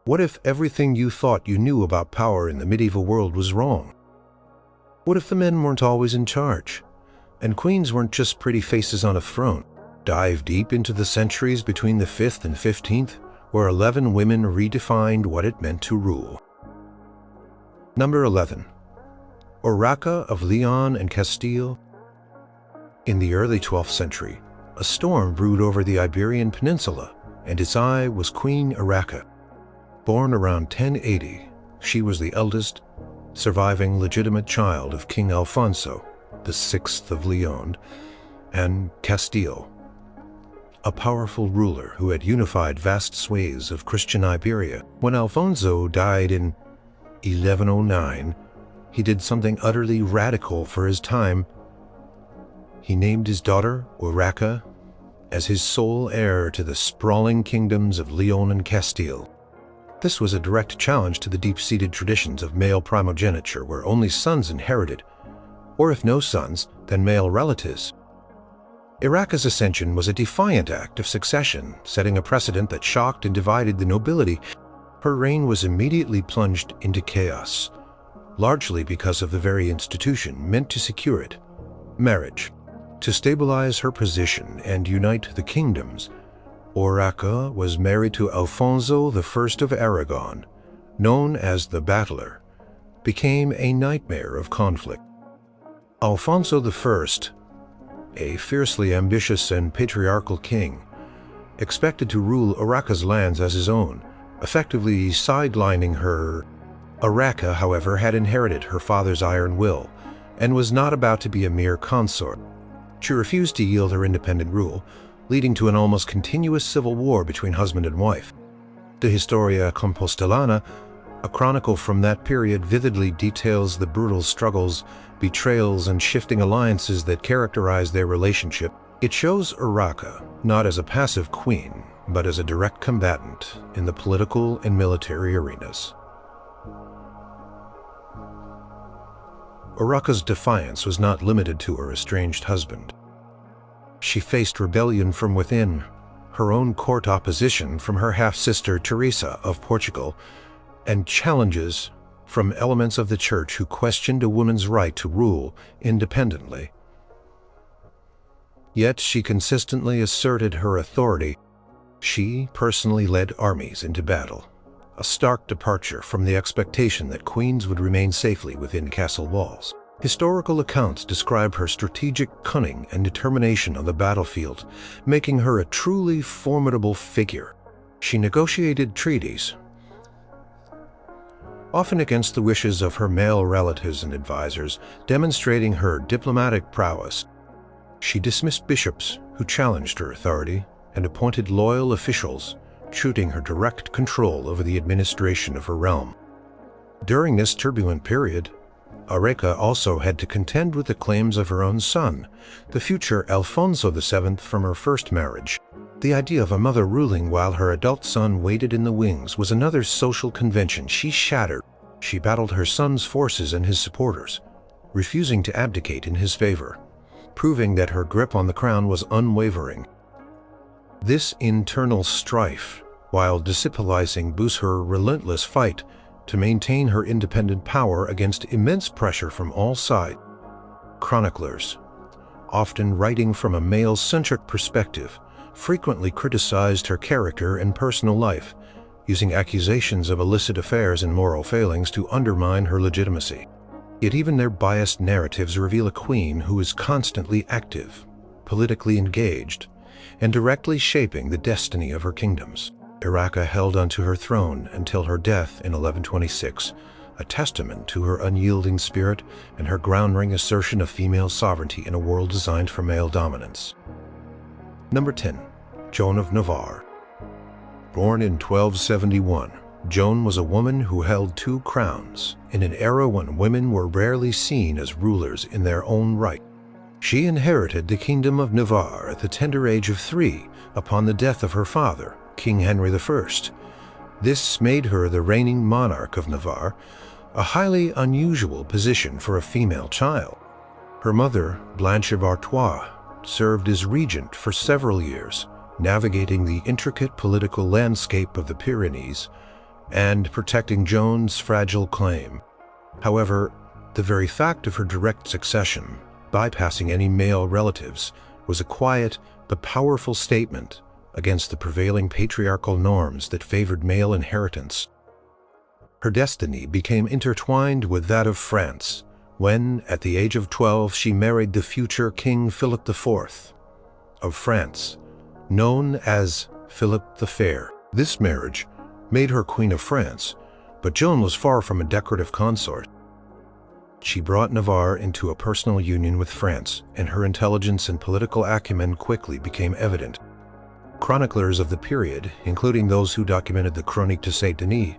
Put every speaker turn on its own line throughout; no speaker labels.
What if everything you thought you knew about power in the medieval world was wrong? What if the men weren't always in charge, and queens weren't just pretty faces on a throne? Dive deep into the centuries between the 5th and 15th, where 11 women redefined what it meant to rule. Number 11. Urraca of León and Castile. In the early 12th century, a storm brewed over the Iberian Peninsula, and its eye was Queen Urraca. Born around 1080, she was the eldest surviving legitimate child of King Alfonso VI of León and Castile, a powerful ruler who had unified vast swathes of Christian Iberia. When Alfonso died in 1109, he did something utterly radical for his time. He named his daughter, Urraca, as his sole heir to the sprawling kingdoms of León and Castile. This was a direct challenge to the deep-seated traditions of male primogeniture, where only sons inherited, or if no sons, then male relatives. Urraca's ascension was a defiant act of succession, setting a precedent that shocked and divided the nobility. Her reign was immediately plunged into chaos, largely because of the very institution meant to secure it, marriage. To stabilize her position and unite the kingdoms, Urraca was married to Alfonso I of Aragon, known as the Battler, became a nightmare of conflict. Alfonso I, a fiercely ambitious and patriarchal king, expected to rule Urraca's lands as his own, effectively sidelining her. Urraca, however, had inherited her father's iron will and was not about to be a mere consort. She refused to yield her independent rule, leading to an almost continuous civil war between husband and wife. The Historia Compostelana, a chronicle from that period, vividly details the brutal struggles, betrayals, and shifting alliances that characterized their relationship. It shows Urraca not as a passive queen, but as a direct combatant in the political and military arenas. Urraca's defiance was not limited to her estranged husband. She faced rebellion from within, her own court opposition from her half-sister Teresa of Portugal, and challenges from elements of the church who questioned a woman's right to rule independently. Yet she consistently asserted her authority. She personally led armies into battle, a stark departure from the expectation that queens would remain safely within castle walls. Historical accounts describe her strategic cunning and determination on the battlefield, making her a truly formidable figure. She negotiated treaties, often against the wishes of her male relatives and advisors, demonstrating her diplomatic prowess. She dismissed bishops who challenged her authority and appointed loyal officials, shooting her direct control over the administration of her realm. During this turbulent period, Urraca also had to contend with the claims of her own son, the future Alfonso VII from her first marriage. The idea of a mother ruling while her adult son waited in the wings was another social convention she shattered. She battled her son's forces and his supporters, refusing to abdicate in his favor, proving that her grip on the crown was unwavering. This internal strife, while disciplinizing, boosts her relentless fight to maintain her independent power against immense pressure from all sides. Chroniclers, often writing from a male-centric perspective, frequently criticized her character and personal life, using accusations of illicit affairs and moral failings to undermine her legitimacy. Yet even their biased narratives reveal a queen who is constantly active, politically engaged, and directly shaping the destiny of her kingdoms. Urraca held onto her throne until her death in 1126, a testament to her unyielding spirit and her groundbreaking assertion of female sovereignty in a world designed for male dominance. Number 10. Joan of Navarre. Born in 1271, Joan was a woman who held two crowns in an era when women were rarely seen as rulers in their own right. She inherited the Kingdom of Navarre at the tender age of 3 upon the death of her father, King Henry I. This made her the reigning monarch of Navarre, a highly unusual position for a female child. Her mother, Blanche of Artois, served as regent for several years, navigating the intricate political landscape of the Pyrenees and protecting Joan's fragile claim. However, the very fact of her direct succession, bypassing any male relatives, was a quiet but powerful statement against the prevailing patriarchal norms that favored male inheritance. Her destiny became intertwined with that of France when, at the age of 12, she married the future King Philip IV of France, known as Philip the Fair. This marriage made her Queen of France, but Joan was far from a decorative consort. She brought Navarre into a personal union with France, and her intelligence and political acumen quickly became evident. Chroniclers of the period, including those who documented the Chronique de Saint-Denis,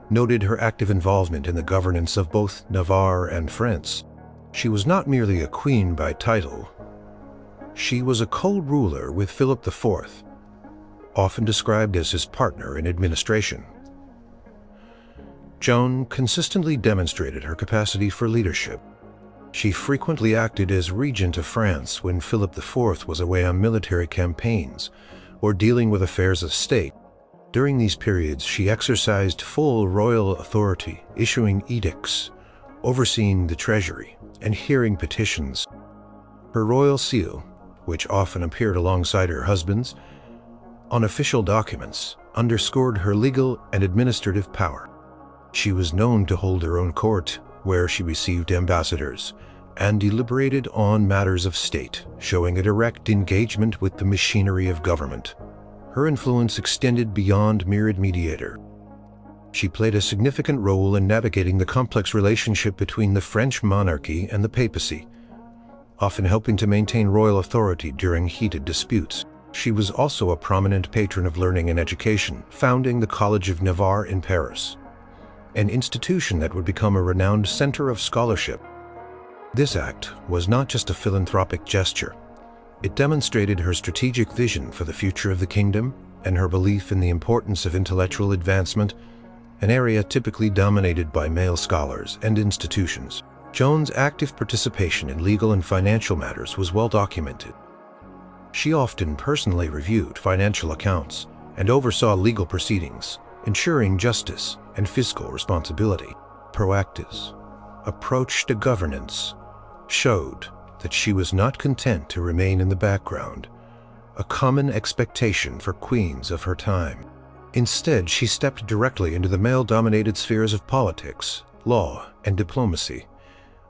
noted her active involvement in the governance of both Navarre and France. She was not merely a queen by title. She was a co-ruler with Philip IV, often described as his partner in administration. Joan consistently demonstrated her capacity for leadership. She frequently acted as regent of France when Philip IV was away on military campaigns or dealing with affairs of state. During these periods, she exercised full royal authority, issuing edicts, overseeing the treasury, and hearing petitions. Her royal seal, which often appeared alongside her husband's, on official documents, underscored her legal and administrative power. She was known to hold her own court, where she received ambassadors and deliberated on matters of state, showing a direct engagement with the machinery of government. Her influence extended beyond mere mediator. She played a significant role in navigating the complex relationship between the French monarchy and the papacy, often helping to maintain royal authority during heated disputes. She was also a prominent patron of learning and education, founding the College of Navarre in Paris, an institution that would become a renowned center of scholarship. This act was not just a philanthropic gesture. It demonstrated her strategic vision for the future of the kingdom and her belief in the importance of intellectual advancement, an area typically dominated by male scholars and institutions. Joan's active participation in legal and financial matters was well documented. She often personally reviewed financial accounts and oversaw legal proceedings, ensuring justice and fiscal responsibility. Proactive's approach to governance showed that she was not content to remain in the background, a common expectation for queens of her time. Instead, she stepped directly into the male-dominated spheres of politics, law, and diplomacy,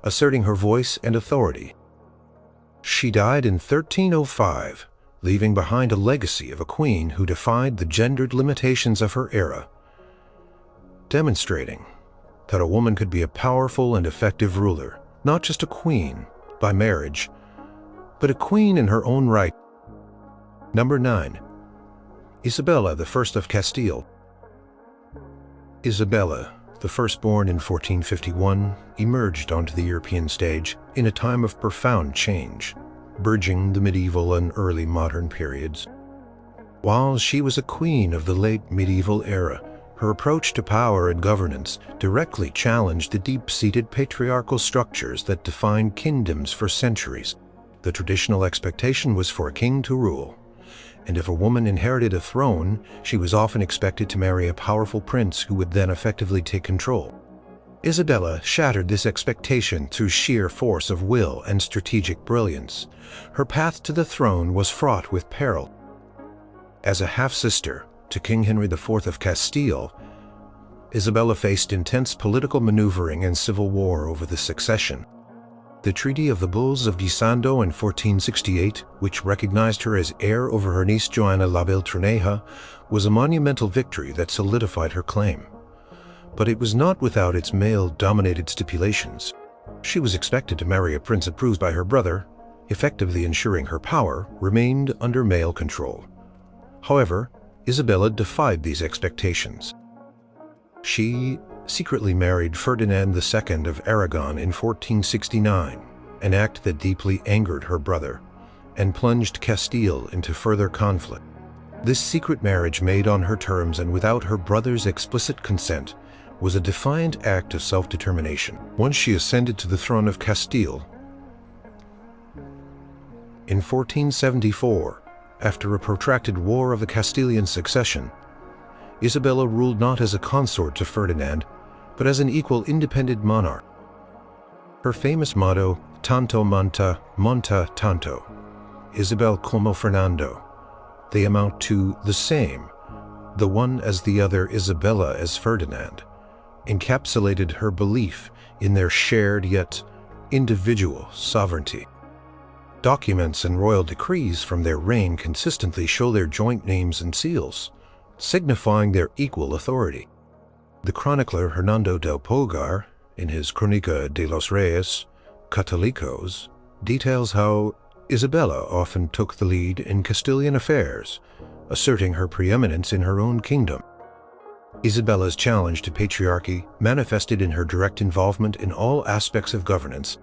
asserting her voice and authority. She died in 1305, leaving behind a legacy of a queen who defied the gendered limitations of her era, demonstrating that a woman could be a powerful and effective ruler, not just a queen by marriage, but a queen in her own right. Number 9. Isabella I of Castile. Isabella, the firstborn in 1451, emerged onto the European stage in a time of profound change, bridging the medieval and early modern periods. While she was a queen of the late medieval era, her approach to power and governance directly challenged the deep-seated patriarchal structures that defined kingdoms for centuries. The traditional expectation was for a king to rule, and if a woman inherited a throne, she was often expected to marry a powerful prince who would then effectively take control. Isabella shattered this expectation through sheer force of will and strategic brilliance. Her path to the throne was fraught with peril. As a half-sister to King Henry IV of Castile, Isabella faced intense political maneuvering and civil war over the succession. The Treaty of the Bulls of Gisando in 1468, which recognized her as heir over her niece Joanna la Beltraneja, was a monumental victory that solidified her claim. But it was not without its male-dominated stipulations. She was expected to marry a prince approved by her brother, effectively ensuring her power remained under male control. However, Isabella defied these expectations. She secretly married Ferdinand II of Aragon in 1469, an act that deeply angered her brother and plunged Castile into further conflict. This secret marriage, made on her terms and without her brother's explicit consent, was a defiant act of self-determination. Once she ascended to the throne of Castile in 1474, after a protracted war of the Castilian succession, Isabella ruled not as a consort to Ferdinand, but as an equal independent monarch. Her famous motto, tanto monta, monta tanto, Isabel como Fernando, they amount to the same, the one as the other, Isabella as Ferdinand, encapsulated her belief in their shared yet individual sovereignty. Documents and royal decrees from their reign consistently show their joint names and seals, signifying their equal authority. The chronicler Hernando del Pulgar, in his Crónica de los Reyes Católicos, details how Isabella often took the lead in Castilian affairs, asserting her preeminence in her own kingdom. Isabella's challenge to patriarchy manifested in her direct involvement in all aspects of governance.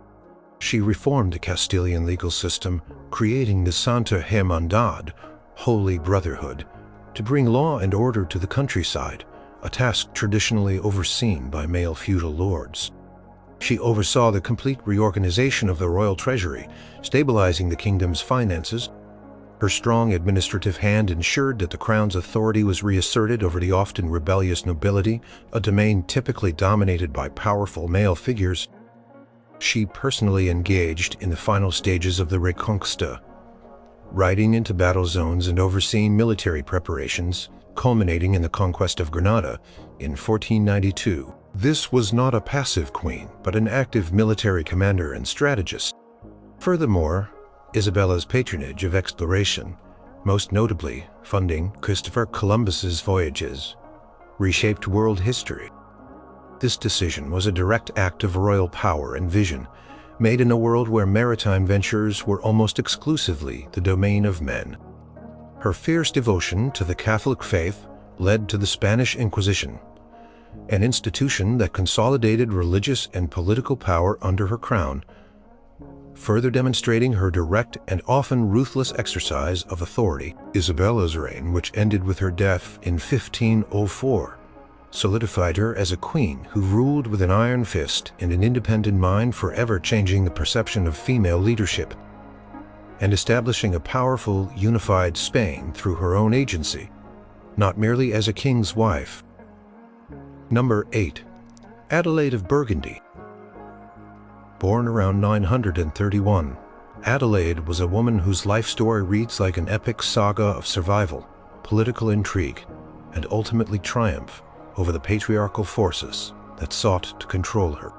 She reformed the Castilian legal system, creating the Santa Hermandad, Holy Brotherhood, to bring law and order to the countryside, a task traditionally overseen by male feudal lords. She oversaw the complete reorganization of the royal treasury, stabilizing the kingdom's finances. Her strong administrative hand ensured that the crown's authority was reasserted over the often rebellious nobility, a domain typically dominated by powerful male figures. She personally engaged in the final stages of the Reconquista, riding into battle zones and overseeing military preparations, culminating in the conquest of Granada in 1492. This was not a passive queen, but an active military commander and strategist. Furthermore, Isabella's patronage of exploration, most notably funding Christopher Columbus's voyages, reshaped world history. This decision was a direct act of royal power and vision, made in a world where maritime ventures were almost exclusively the domain of men. Her fierce devotion to the Catholic faith led to the Spanish Inquisition, an institution that consolidated religious and political power under her crown, further demonstrating her direct and often ruthless exercise of authority. Isabella's reign, which ended with her death in 1504, solidified her as a queen who ruled with an iron fist and an independent mind, forever changing the perception of female leadership and establishing a powerful, unified Spain through her own agency, not merely as a king's wife. Number 8. Adelaide of Burgundy. Born around 931, Adelaide was a woman whose life story reads like an epic saga of survival, political intrigue, and ultimately triumph over the patriarchal forces that sought to control her.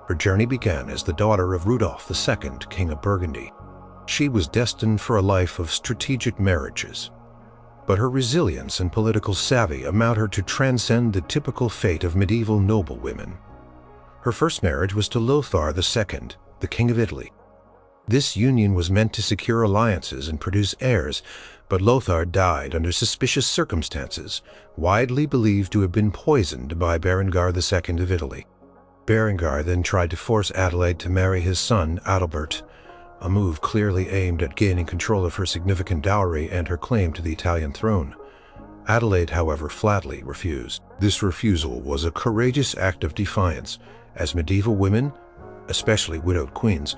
Her journey began as the daughter of Rudolph II, King of Burgundy. She was destined for a life of strategic marriages, but her resilience and political savvy allowed her to transcend the typical fate of medieval noblewomen. Her first marriage was to Lothar II, the King of Italy. This union was meant to secure alliances and produce heirs, but Lothar died under suspicious circumstances, widely believed to have been poisoned by Berengar II of Italy. Berengar then tried to force Adelaide to marry his son, Adalbert, a move clearly aimed at gaining control of her significant dowry and her claim to the Italian throne. Adelaide, however, flatly refused. This refusal was a courageous act of defiance, as medieval women, especially widowed queens,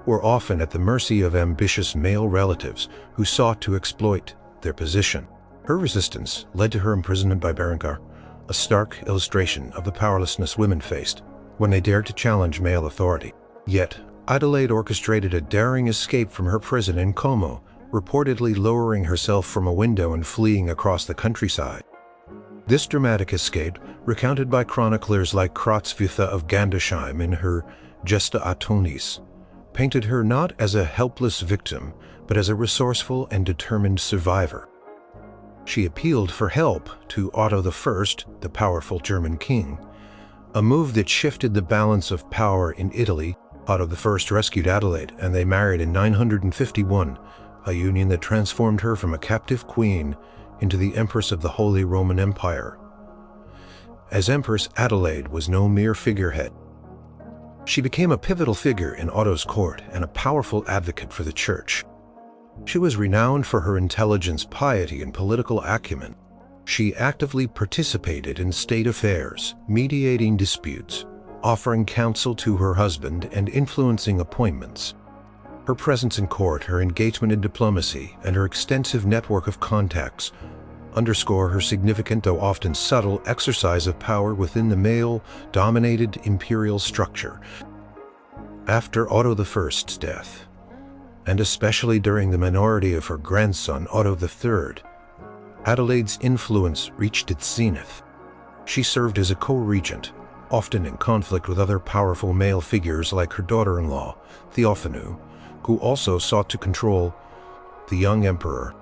were often at the mercy of ambitious male relatives who sought to exploit their position. Her resistance led to her imprisonment by Berengar, a stark illustration of the powerlessness women faced when they dared to challenge male authority. Yet, Adelaide orchestrated a daring escape from her prison in Como, reportedly lowering herself from a window and fleeing across the countryside. This dramatic escape, recounted by chroniclers like Kratzwitha of Gandersheim in her Gesta Atonis, painted her not as a helpless victim, but as a resourceful and determined survivor. She appealed for help to Otto I, the powerful German king, a move that shifted the balance of power in Italy. Otto I rescued Adelaide, and they married in 951, a union that transformed her from a captive queen into the Empress of the Holy Roman Empire. As Empress, Adelaide was no mere figurehead. She became a pivotal figure in Otto's court and a powerful advocate for the Church. She was renowned for her intelligence, piety, and political acumen. She actively participated in state affairs, mediating disputes, offering counsel to her husband, and influencing appointments. Her presence in court, her engagement in diplomacy, and her extensive network of contacts underscore her significant, though often subtle, exercise of power within the male-dominated imperial structure. After Otto I's death, and especially during the minority of her grandson Otto III, Adelaide's influence reached its zenith. She served as a co-regent, often in conflict with other powerful male figures like her daughter-in-law, Theophanu, who also sought to control the young emperor.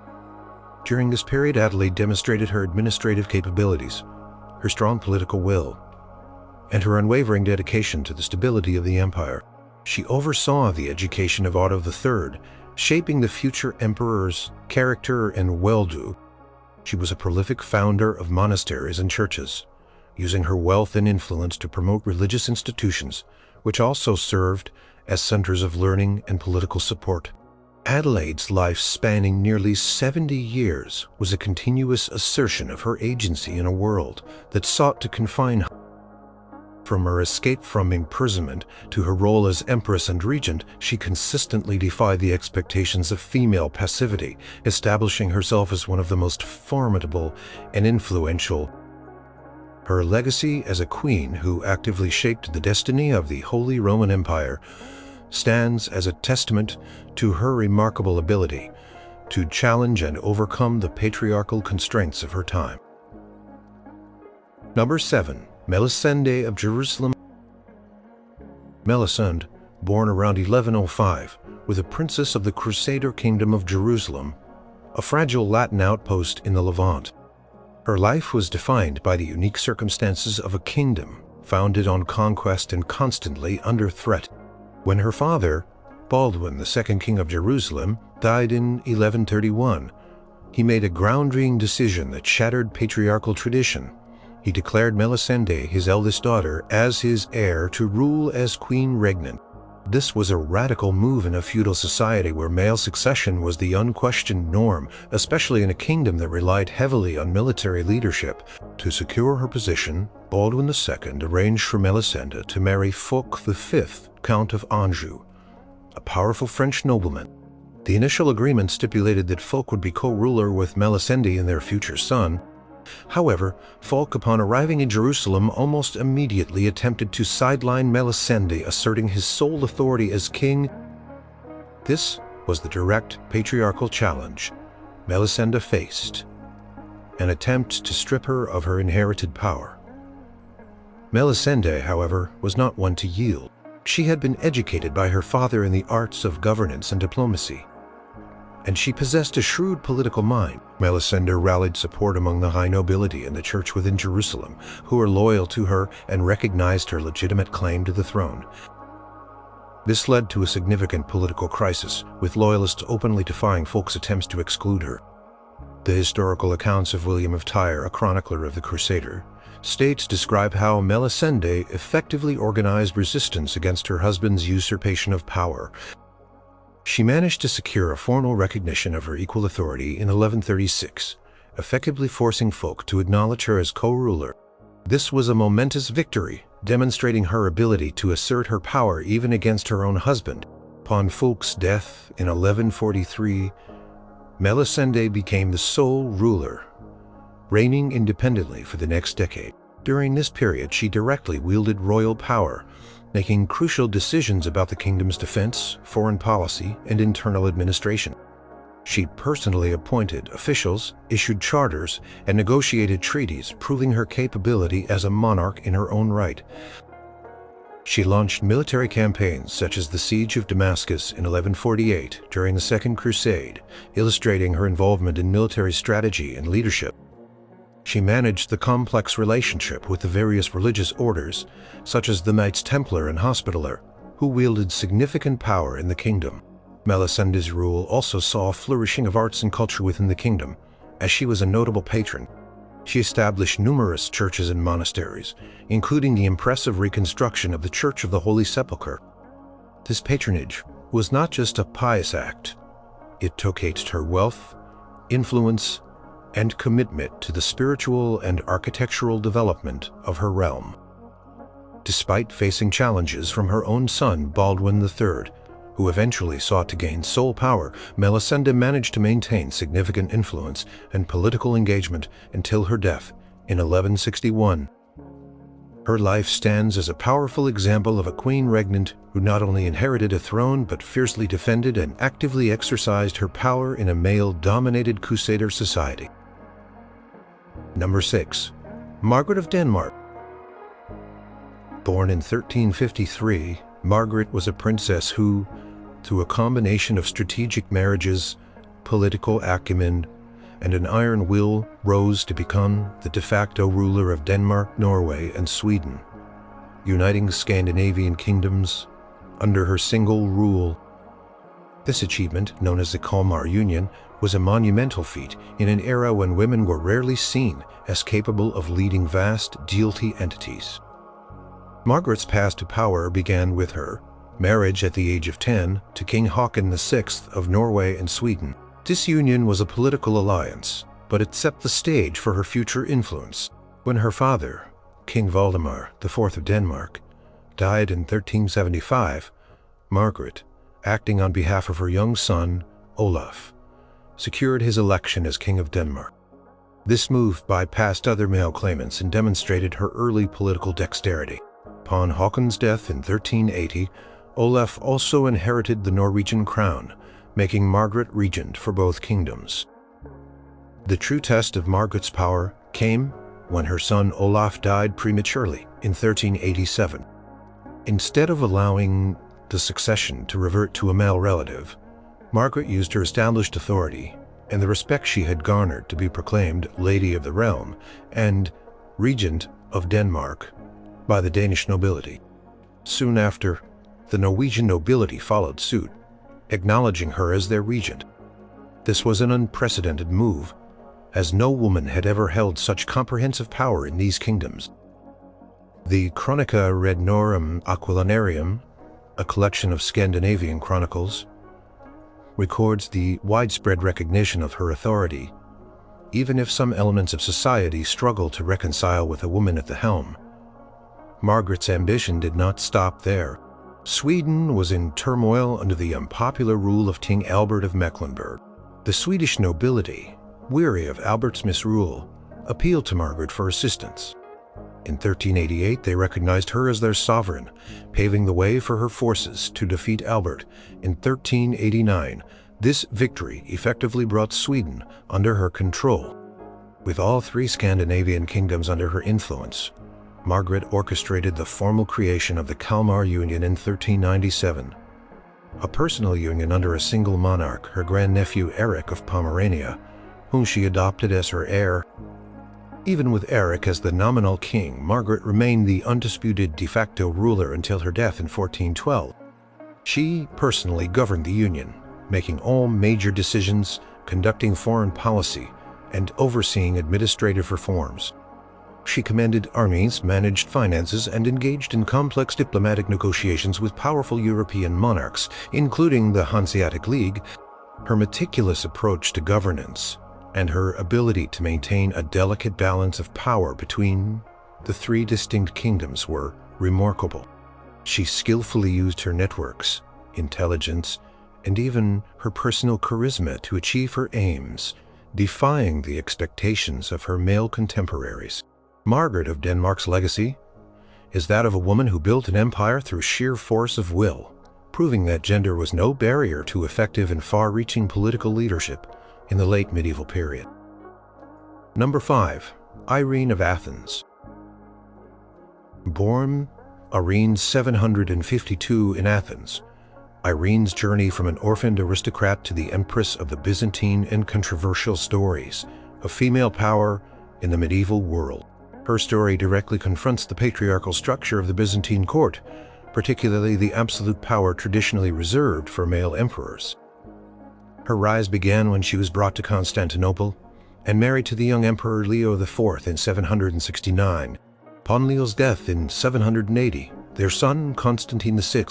During this period, Adelaide demonstrated her administrative capabilities, her strong political will, and her unwavering dedication to the stability of the empire. She oversaw the education of Otto III, shaping the future emperor's character and well-do. She was a prolific founder of monasteries and churches, using her wealth and influence to promote religious institutions, which also served as centers of learning and political support. Adelaide's life, spanning nearly 70 years, was a continuous assertion of her agency in a world that sought to confine her. From her escape from imprisonment to her role as empress and regent, she consistently defied the expectations of female passivity, establishing herself as one of the most formidable and influential. Her legacy as a queen who actively shaped the destiny of the Holy Roman Empire stands as a testament to her remarkable ability to challenge and overcome the patriarchal constraints of her time. Number 7. Melisende of Jerusalem. Melisende, born around 1105, was a princess of the Crusader Kingdom of Jerusalem, a fragile Latin outpost in the Levant. Her life was defined by the unique circumstances of a kingdom founded on conquest and constantly under threat. When her father, Baldwin II, King of Jerusalem, died in 1131, he made a groundbreaking decision that shattered patriarchal tradition. He declared Melisende, his eldest daughter, as his heir to rule as queen regnant. This was a radical move in a feudal society where male succession was the unquestioned norm, especially in a kingdom that relied heavily on military leadership. To secure her position, Baldwin II arranged for Melisende to marry Fulk V, Count of Anjou, a powerful French nobleman. The initial agreement stipulated that Fulk would be co-ruler with Melisende and their future son. However, Fulk, upon arriving in Jerusalem, almost immediately attempted to sideline Melisende, asserting his sole authority as king. This was the direct patriarchal challenge Melisende faced, an attempt to strip her of her inherited power. Melisende, however, was not one to yield. She had been educated by her father in the arts of governance and diplomacy, and she possessed a shrewd political mind. Melisende rallied support among the high nobility and the church within Jerusalem, who were loyal to her and recognized her legitimate claim to the throne. This led to a significant political crisis, with loyalists openly defying Fulk's attempts to exclude her. The historical accounts of William of Tyre, a chronicler of the Crusader, states describe how Melisende effectively organized resistance against her husband's usurpation of power. She managed to secure a formal recognition of her equal authority in 1136, effectively forcing Fulk to acknowledge her as co-ruler. This was a momentous victory, demonstrating her ability to assert her power even against her own husband. Upon Fulk's death in 1143, Melisende became the sole ruler, reigning independently for the next decade. During this period, she directly wielded royal power, making crucial decisions about the kingdom's defense, foreign policy, and internal administration. She personally appointed officials, issued charters, and negotiated treaties, proving her capability as a monarch in her own right. She launched military campaigns such as the Siege of Damascus in 1148 during the Second Crusade, illustrating her involvement in military strategy and leadership. She managed the complex relationship with the various religious orders, such as the Knights Templar and Hospitaller, who wielded significant power in the kingdom. Melisende's rule also saw a flourishing of arts and culture within the kingdom, as she was a notable patron. She established numerous churches and monasteries, including the impressive reconstruction of the Church of the Holy Sepulchre. This patronage was not just a pious act. It showcased her wealth, influence, and commitment to the spiritual and architectural development of her realm. Despite facing challenges from her own son, Baldwin III, who eventually sought to gain sole power, Melisende managed to maintain significant influence and political engagement until her death in 1161. Her life stands as a powerful example of a queen regnant who not only inherited a throne but fiercely defended and actively exercised her power in a male-dominated Crusader society. Number 6. Margaret of Denmark. Born in 1353, Margaret was a princess who, through a combination of strategic marriages, political acumen, and an iron will, rose to become the de facto ruler of Denmark, Norway, and Sweden, uniting Scandinavian kingdoms under her single rule. This achievement, known as the Kalmar Union, was a monumental feat in an era when women were rarely seen as capable of leading vast deity entities. Margaret's path to power began with her marriage at the age of 10 to King Håkon VI of Norway and Sweden. This union was a political alliance, but it set the stage for her future influence. When her father, King Valdemar IV of Denmark, died in 1375, Margaret, acting on behalf of her young son, Olaf, secured his election as King of Denmark. This move bypassed other male claimants and demonstrated her early political dexterity. Upon Håkon's death in 1380, Olaf also inherited the Norwegian crown, making Margaret regent for both kingdoms. The true test of Margaret's power came when her son Olaf died prematurely in 1387. Instead of allowing the succession to revert to a male relative, Margaret used her established authority and the respect she had garnered to be proclaimed Lady of the Realm and Regent of Denmark by the Danish nobility. Soon after, the Norwegian nobility followed suit, acknowledging her as their regent. This was an unprecedented move, as no woman had ever held such comprehensive power in these kingdoms. The Chronica Regnorum Aquilinarum, a collection of Scandinavian chronicles, records the widespread recognition of her authority, even if some elements of society struggle to reconcile with a woman at the helm. Margaret's ambition did not stop there. Sweden was in turmoil under the unpopular rule of King Albert of Mecklenburg. The Swedish nobility, weary of Albert's misrule, appealed to Margaret for assistance. In 1388, they recognized her as their sovereign, paving the way for her forces to defeat Albert. In 1389, this victory effectively brought Sweden under her control. With all three Scandinavian kingdoms under her influence, Margaret orchestrated the formal creation of the Kalmar Union in 1397, a personal union under a single monarch, her grandnephew Eric of Pomerania, whom she adopted as her heir. Even with Eric as the nominal king, Margaret remained the undisputed de facto ruler until her death in 1412. She personally governed the union, making all major decisions, conducting foreign policy, and overseeing administrative reforms. She commanded armies, managed finances, and engaged in complex diplomatic negotiations with powerful European monarchs, including the Hanseatic League. Her meticulous approach to governance and her ability to maintain a delicate balance of power between the three distinct kingdoms were remarkable. She skillfully used her networks, intelligence, and even her personal charisma to achieve her aims, defying the expectations of her male contemporaries. Margaret of Denmark's legacy is that of a woman who built an empire through sheer force of will, proving that gender was no barrier to effective and far-reaching political leadership in the late medieval period. Number 5. Irene of Athens. Born Irene 752 in Athens, Irene's journey from an orphaned aristocrat to the empress of the Byzantine and controversial stories of female power in the medieval world. Her story directly confronts the patriarchal structure of the Byzantine court, particularly the absolute power traditionally reserved for male emperors. Her rise began when she was brought to Constantinople and married to the young Emperor Leo IV in 769. Upon Leo's death in 780, their son Constantine VI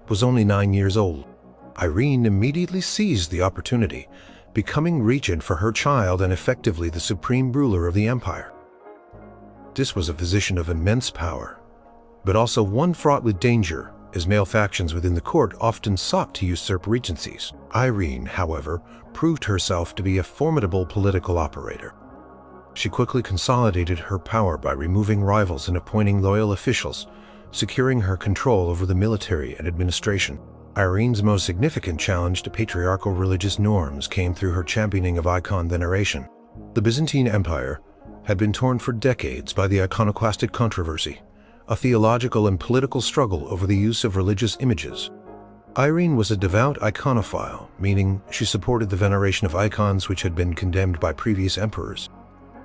was only 9 years old. Irene immediately seized the opportunity, becoming regent for her child and effectively the supreme ruler of the empire. This was a position of immense power, but also one fraught with danger, as male factions within the court often sought to usurp regencies. Irene, however, proved herself to be a formidable political operator. She quickly consolidated her power by removing rivals and appointing loyal officials, securing her control over the military and administration. Irene's most significant challenge to patriarchal religious norms came through her championing of icon veneration. The Byzantine Empire had been torn for decades by the iconoclastic controversy, a theological and political struggle over the use of religious images. Irene was a devout iconophile, meaning she supported the veneration of icons which had been condemned by previous emperors.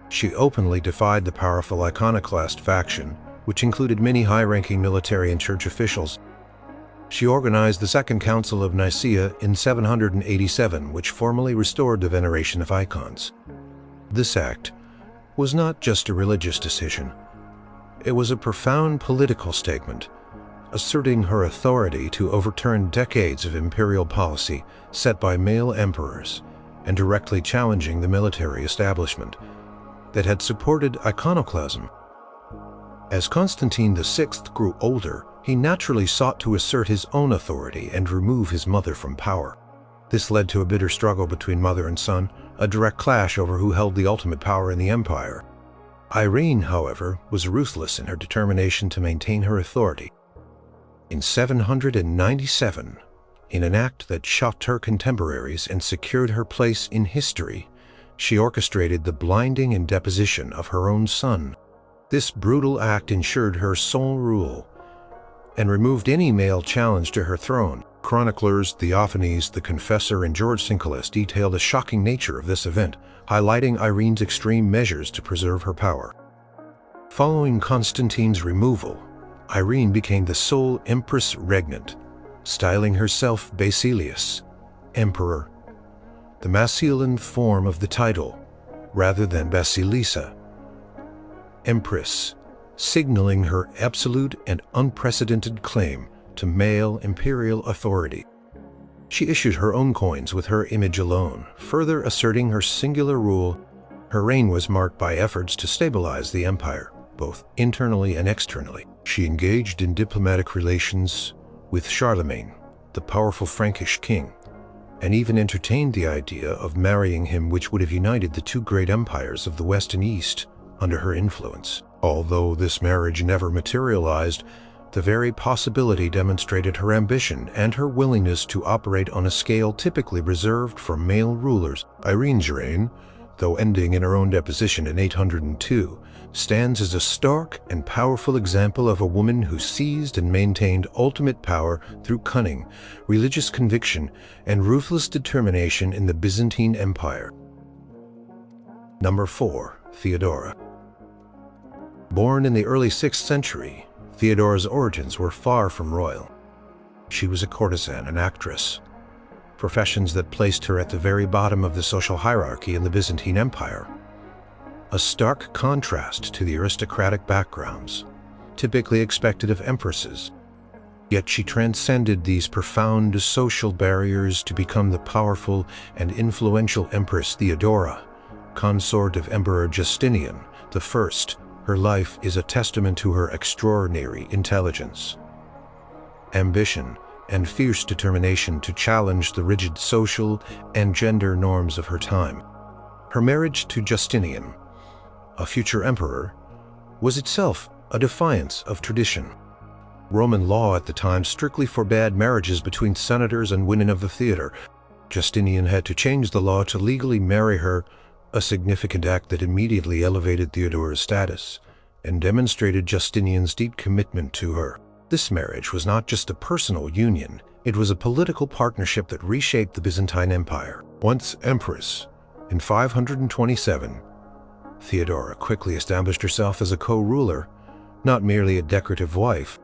She openly defied the powerful iconoclast faction, which included many high-ranking military and church officials. She organized the Second Council of Nicaea in 787, which formally restored the veneration of icons. This act was not just a religious decision. It was a profound political statement, asserting her authority to overturn decades of imperial policy set by male emperors and directly challenging the military establishment that had supported iconoclasm. As Constantine VI grew older, he naturally sought to assert his own authority and remove his mother from power. This led to a bitter struggle between mother and son, a direct clash over who held the ultimate power in the empire. Irene, however, was ruthless in her determination to maintain her authority. In 797, in an act that shocked her contemporaries and secured her place in history, she orchestrated the blinding and deposition of her own son. This brutal act ensured her sole rule and removed any male challenge to her throne. Chroniclers Theophanes the Confessor and George Cincellus detailed the shocking nature of this event, highlighting Irene's extreme measures to preserve her power. Following Constantine's removal, Irene became the sole empress regnant, styling herself Basilius, emperor, the masculine form of the title, rather than Basilissa, empress, signaling her absolute and unprecedented claim to male imperial authority. She issued her own coins with her image alone, further asserting her singular rule. Her reign was marked by efforts to stabilize the empire, both internally and externally. She engaged in diplomatic relations with Charlemagne, the powerful Frankish king, and even entertained the idea of marrying him, which would have united the two great empires of the West and East under her influence. Although this marriage never materialized, the very possibility demonstrated her ambition and her willingness to operate on a scale typically reserved for male rulers. Irene's reign, though ending in her own deposition in 802, stands as a stark and powerful example of a woman who seized and maintained ultimate power through cunning, religious conviction, and ruthless determination in the Byzantine Empire. Number 4. Theodora. Born in the early 6th century, Theodora's origins were far from royal. She was a courtesan and actress, professions that placed her at the very bottom of the social hierarchy in the Byzantine Empire, a stark contrast to the aristocratic backgrounds typically expected of empresses. Yet she transcended these profound social barriers to become the powerful and influential Empress Theodora, consort of Emperor Justinian I. Her life is a testament to her extraordinary intelligence, ambition, and fierce determination to challenge the rigid social and gender norms of her time. Her marriage to Justinian, a future emperor, was itself a defiance of tradition. Roman law at the time strictly forbade marriages between senators and women of the theater. Justinian had to change the law to legally marry her, a significant act that immediately elevated Theodora's status and demonstrated Justinian's deep commitment to her. This marriage was not just a personal union, it was a political partnership that reshaped the Byzantine Empire. Once empress, in 527, Theodora quickly established herself as a co-ruler, not merely a decorative wife.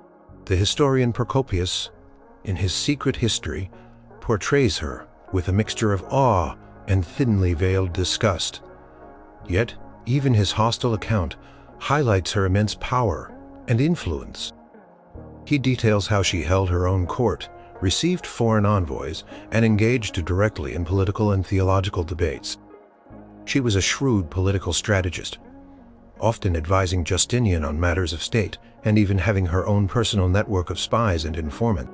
The historian Procopius, in his Secret History, portrays her with a mixture of awe and thinly veiled disgust. Yet, even his hostile account highlights her immense power and influence. He details how she held her own court, received foreign envoys, and engaged directly in political and theological debates. She was a shrewd political strategist, often advising Justinian on matters of state, and even having her own personal network of spies and informants.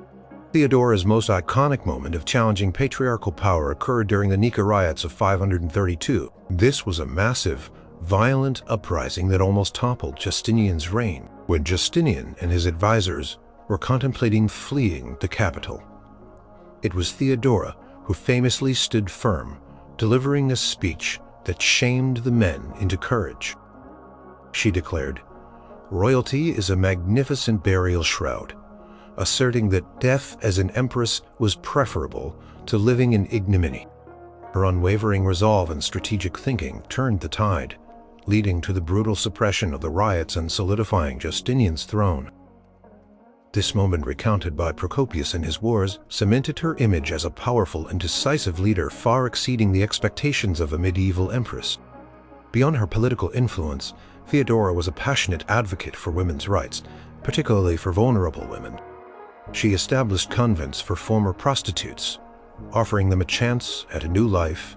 Theodora's most iconic moment of challenging patriarchal power occurred during the Nika riots of 532. This was a massive, violent uprising that almost toppled Justinian's reign, when Justinian and his advisors were contemplating fleeing the capital. It was Theodora who famously stood firm, delivering a speech that shamed the men into courage. She declared, "Royalty is a magnificent burial shroud," asserting that death as an empress was preferable to living in ignominy. Her unwavering resolve and strategic thinking turned the tide, leading to the brutal suppression of the riots and solidifying Justinian's throne. This moment, recounted by Procopius in his wars, cemented her image as a powerful and decisive leader far exceeding the expectations of a medieval empress. Beyond her political influence, Theodora was a passionate advocate for women's rights, particularly for vulnerable women. She established convents for former prostitutes, offering them a chance at a new life,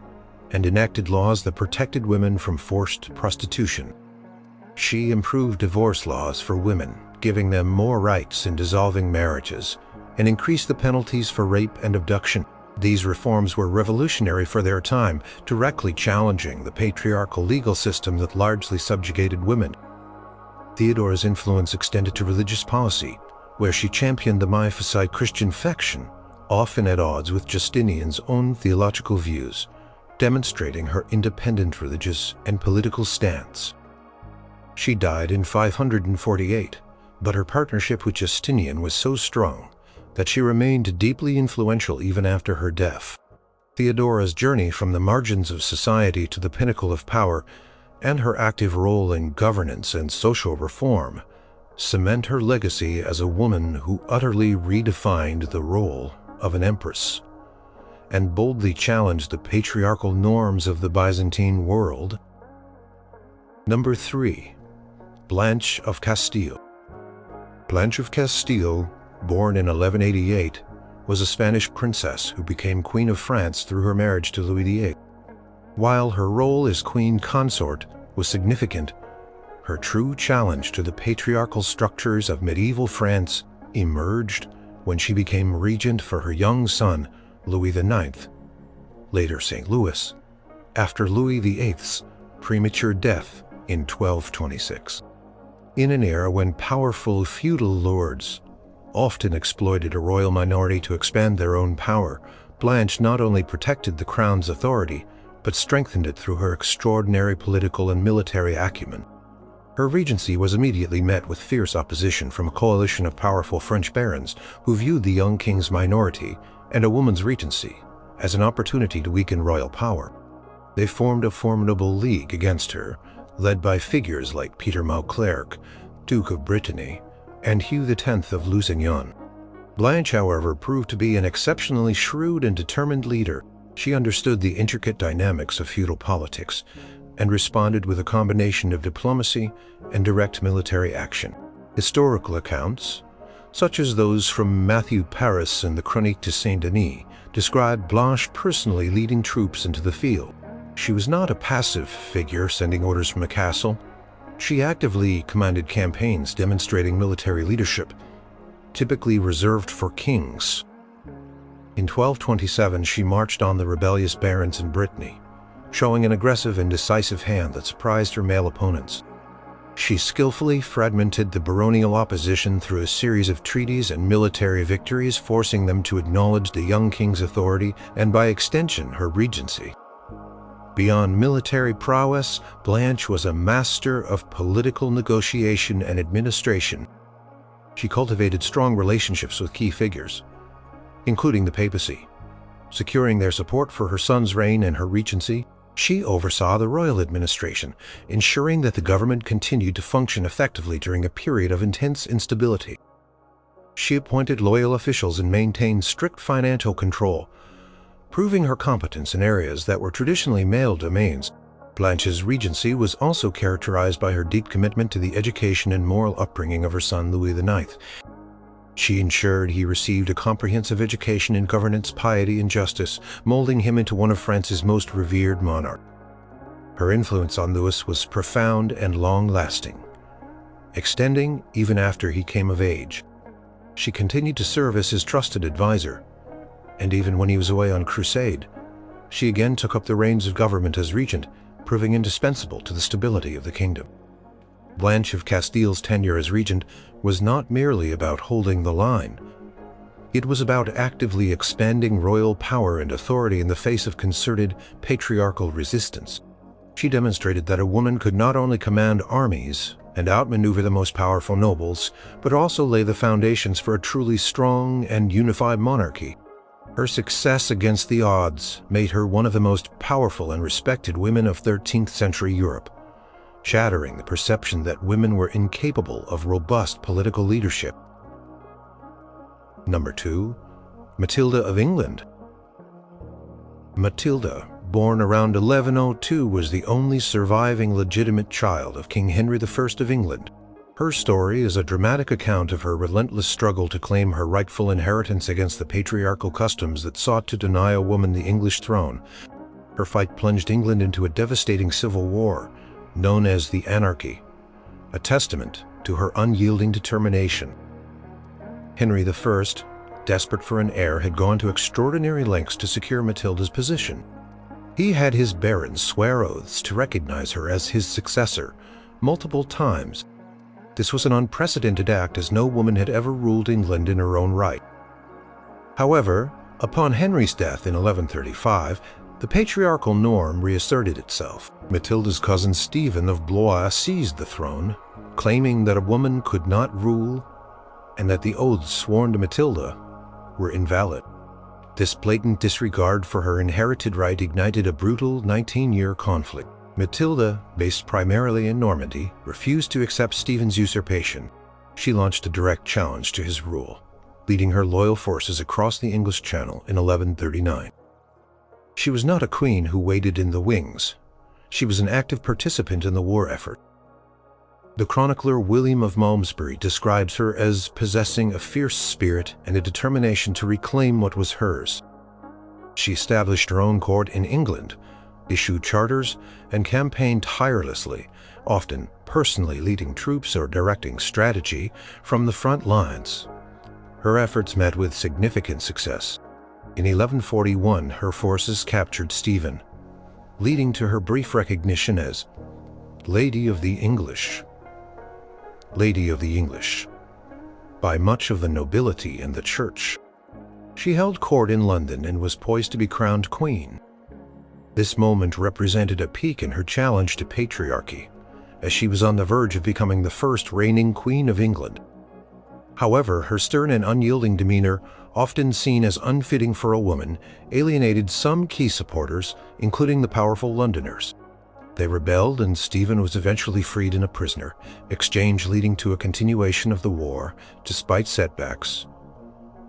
and enacted laws that protected women from forced prostitution. She improved divorce laws for women, giving them more rights in dissolving marriages, and increased the penalties for rape and abduction. These reforms were revolutionary for their time, directly challenging the patriarchal legal system that largely subjugated women. Theodora's influence extended to religious policy, where she championed the Miaphysite Christian faction, often at odds with Justinian's own theological views, demonstrating her independent religious and political stance. She died in 548, but her partnership with Justinian was so strong that she remained deeply influential even after her death. Theodora's journey from the margins of society to the pinnacle of power, and her active role in governance and social reform, cement her legacy as a woman who utterly redefined the role of an empress and boldly challenged the patriarchal norms of the Byzantine world. Number 3. Blanche of Castile. Blanche of Castile, born in 1188, was a Spanish princess who became Queen of France through her marriage to Louis VIII. While her role as queen consort was significant, her true challenge to the patriarchal structures of medieval France emerged when she became regent for her young son, Louis IX, later St. Louis, after Louis VIII's premature death in 1226. In an era when powerful feudal lords often exploited a royal minority to expand their own power, Blanche not only protected the crown's authority, but strengthened it through her extraordinary political and military acumen. Her regency was immediately met with fierce opposition from a coalition of powerful French barons who viewed the young king's minority and a woman's regency as an opportunity to weaken royal power. They formed a formidable league against her, led by figures like Peter Mauclerc, Duke of Brittany, and Hugh X of Lusignan. Blanche, however, proved to be an exceptionally shrewd and determined leader. She understood the intricate dynamics of feudal politics and responded with a combination of diplomacy and direct military action. Historical accounts, such as those from Matthew Paris in the Chronique de Saint-Denis, describe Blanche personally leading troops into the field. She was not a passive figure sending orders from a castle. She actively commanded campaigns demonstrating military leadership, typically reserved for kings. In 1227, she marched on the rebellious barons in Brittany, showing an aggressive and decisive hand that surprised her male opponents. She skillfully fragmented the baronial opposition through a series of treaties and military victories, forcing them to acknowledge the young king's authority and, by extension, her regency. Beyond military prowess, Blanche was a master of political negotiation and administration. She cultivated strong relationships with key figures, including the papacy. Securing their support for her son's reign and her regency, she oversaw the royal administration, ensuring that the government continued to function effectively during a period of intense instability. She appointed loyal officials and maintained strict financial control, proving her competence in areas that were traditionally male domains. Blanche's regency was also characterized by her deep commitment to the education and moral upbringing of her son Louis IX. She ensured he received a comprehensive education in governance, piety, and justice, molding him into one of France's most revered monarchs. Her influence on Louis was profound and long-lasting, extending even after he came of age. She continued to serve as his trusted advisor, and even when he was away on crusade, she again took up the reins of government as regent, proving indispensable to the stability of the kingdom. Blanche of Castile's tenure as regent was not merely about holding the line. It was about actively expanding royal power and authority in the face of concerted patriarchal resistance. She demonstrated that a woman could not only command armies and outmaneuver the most powerful nobles, but also lay the foundations for a truly strong and unified monarchy. Her success against the odds made her one of the most powerful and respected women of 13th century Europe, shattering the perception that women were incapable of robust political leadership. Number 2. Matilda of England. Matilda, born around 1102, was the only surviving legitimate child of King Henry I of England. Her story is a dramatic account of her relentless struggle to claim her rightful inheritance against the patriarchal customs that sought to deny a woman the English throne. Her fight plunged England into a devastating civil war, known as the Anarchy, a testament to her unyielding determination. Henry I, desperate for an heir, had gone to extraordinary lengths to secure Matilda's position. He had his barons swear oaths to recognize her as his successor multiple times. This was an unprecedented act, as no woman had ever ruled England in her own right. However, upon Henry's death in 1135, the patriarchal norm reasserted itself. Matilda's cousin Stephen of Blois seized the throne, claiming that a woman could not rule and that the oaths sworn to Matilda were invalid. This blatant disregard for her inherited right ignited a brutal 19-year conflict. Matilda, based primarily in Normandy, refused to accept Stephen's usurpation. She launched a direct challenge to his rule, leading her loyal forces across the English Channel in 1139. She was not a queen who waited in the wings. She was an active participant in the war effort. The chronicler William of Malmesbury describes her as possessing a fierce spirit and a determination to reclaim what was hers. She established her own court in England, issued charters, and campaigned tirelessly, often personally leading troops or directing strategy from the front lines. Her efforts met with significant success. In 1141, her forces captured Stephen, leading to her brief recognition as Lady of the English. Lady of the English, by much of the nobility and the church. She held court in London and was poised to be crowned queen. This moment represented a peak in her challenge to patriarchy, as she was on the verge of becoming the first reigning queen of England. However, her stern and unyielding demeanor, often seen as unfitting for a woman, alienated some key supporters, including the powerful Londoners. They rebelled, and Stephen was eventually freed and a prisoner, exchange leading to a continuation of the war. Despite setbacks,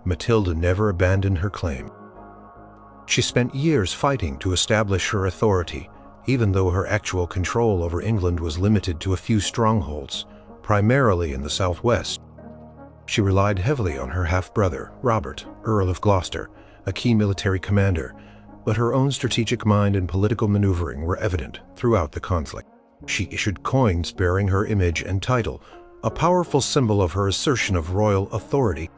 Matilda never abandoned her claim. She spent years fighting to establish her authority, even though her actual control over England was limited to a few strongholds, primarily in the southwest. She relied heavily on her half-brother, Robert, Earl of Gloucester, a key military commander, but her own strategic mind and political maneuvering were evident throughout the conflict. She issued coins bearing her image and title, a powerful symbol of her assertion of royal authority.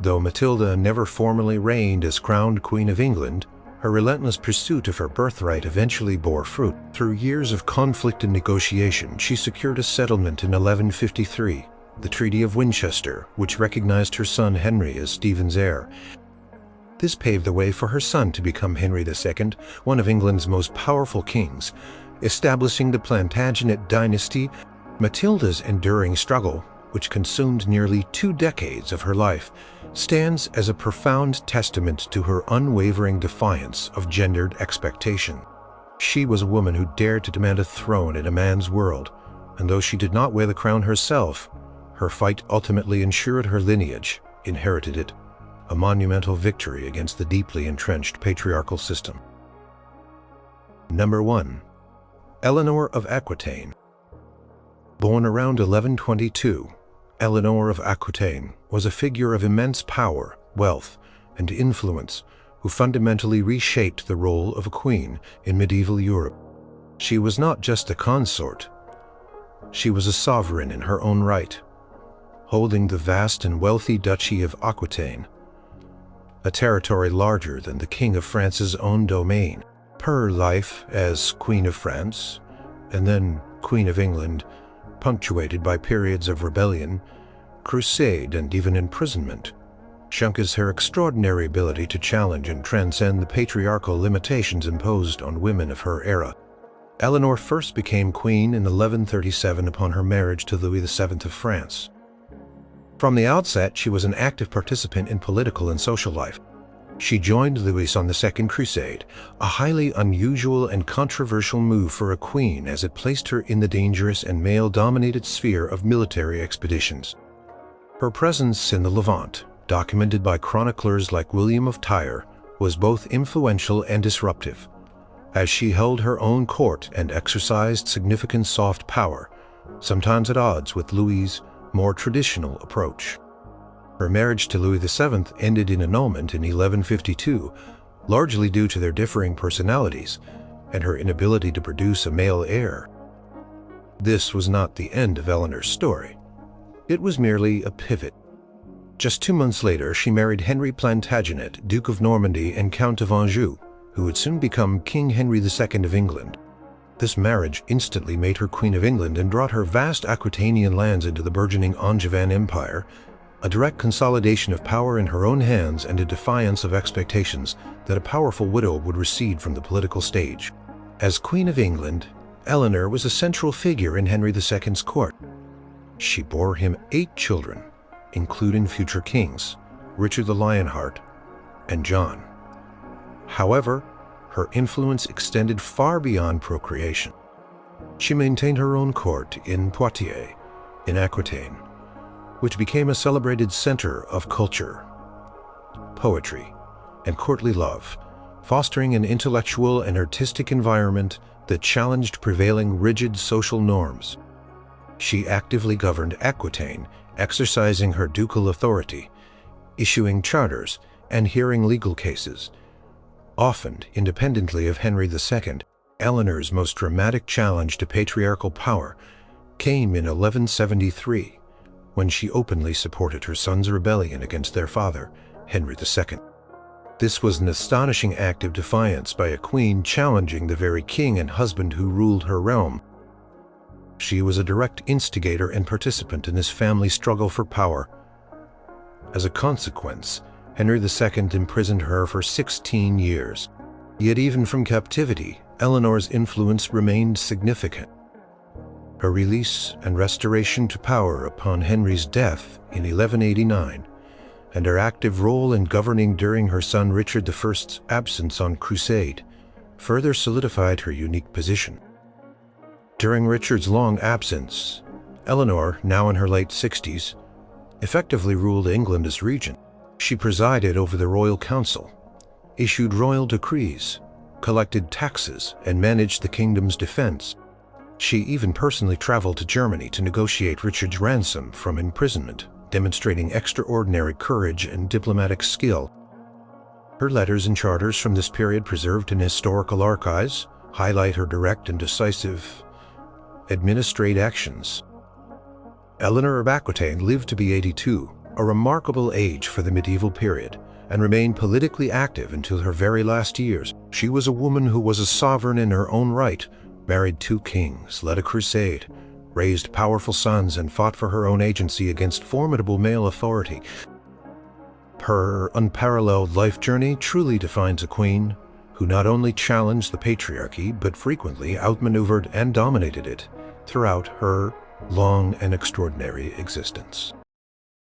Though Matilda never formally reigned as crowned Queen of England, her relentless pursuit of her birthright eventually bore fruit. Through years of conflict and negotiation, she secured a settlement in 1153, the Treaty of Winchester, which recognized her son Henry as Stephen's heir. This paved the way for her son to become Henry II, one of England's most powerful kings, establishing the Plantagenet dynasty. Matilda's enduring struggle, which consumed nearly 2 decades of her life, stands as a profound testament to her unwavering defiance of gendered expectation. She was a woman who dared to demand a throne in a man's world, and though she did not wear the crown herself, her fight ultimately ensured her lineage inherited it, a monumental victory against the deeply entrenched patriarchal system. Number 1. Eleanor of Aquitaine. Born around 1122, Eleanor of Aquitaine was a figure of immense power, wealth, and influence who fundamentally reshaped the role of a queen in medieval Europe. She was not just a consort. She was a sovereign in her own right, holding the vast and wealthy Duchy of Aquitaine, a territory larger than the King of France's own domain. Her life as Queen of France, and then Queen of England, punctuated by periods of rebellion, crusade, and even imprisonment, showcases her extraordinary ability to challenge and transcend the patriarchal limitations imposed on women of her era. Eleanor first became queen in 1137 upon her marriage to Louis VII of France. From the outset, she was an active participant in political and social life. She joined Louis on the Second Crusade, a highly unusual and controversial move for a queen as it placed her in the dangerous and male-dominated sphere of military expeditions. Her presence in the Levant, documented by chroniclers like William of Tyre, was both influential and disruptive, as she held her own court and exercised significant soft power, sometimes at odds with Louis's more traditional approach. Her marriage to Louis VII ended in annulment in 1152, largely due to their differing personalities and her inability to produce a male heir. This was not the end of Eleanor's story. It was merely a pivot. Just 2 months later, she married Henry Plantagenet, Duke of Normandy and Count of Anjou, who would soon become King Henry II of England. This marriage instantly made her Queen of England and brought her vast Aquitanian lands into the burgeoning Angevin Empire, a direct consolidation of power in her own hands and a defiance of expectations that a powerful widow would recede from the political stage. As Queen of England, Eleanor was a central figure in Henry II's court. She bore him 8 children, including future kings, Richard the Lionheart and John. However, her influence extended far beyond procreation. She maintained her own court in Poitiers, in Aquitaine, which became a celebrated center of culture, poetry, and courtly love, fostering an intellectual and artistic environment that challenged prevailing rigid social norms. She actively governed Aquitaine, exercising her ducal authority, issuing charters, and hearing legal cases. Often independently of Henry II, Eleanor's most dramatic challenge to patriarchal power came in 1173, when she openly supported her sons' rebellion against their father, Henry II. This was an astonishing act of defiance by a queen challenging the very king and husband who ruled her realm. She was a direct instigator and participant in this family struggle for power. As a consequence, Henry II imprisoned her for 16 years. Yet even from captivity, Eleanor's influence remained significant. Her release and restoration to power upon Henry's death in 1189, and her active role in governing during her son Richard I's absence on crusade, further solidified her unique position. During Richard's long absence, Eleanor, now in her late 60s, effectively ruled England as regent. She presided over the royal council, issued royal decrees, collected taxes, and managed the kingdom's defense. She even personally traveled to Germany to negotiate Richard's ransom from imprisonment, demonstrating extraordinary courage and diplomatic skill. Her letters and charters from this period, preserved in historical archives, highlight her direct and decisive administrative actions. Eleanor of Aquitaine lived to be 82, a remarkable age for the medieval period, and remained politically active until her very last years. She was a woman who was a sovereign in her own right, married 2 kings, led a crusade, raised powerful sons, and fought for her own agency against formidable male authority. Her unparalleled life journey truly defines a queen who not only challenged the patriarchy but frequently outmaneuvered and dominated it throughout her long and extraordinary existence.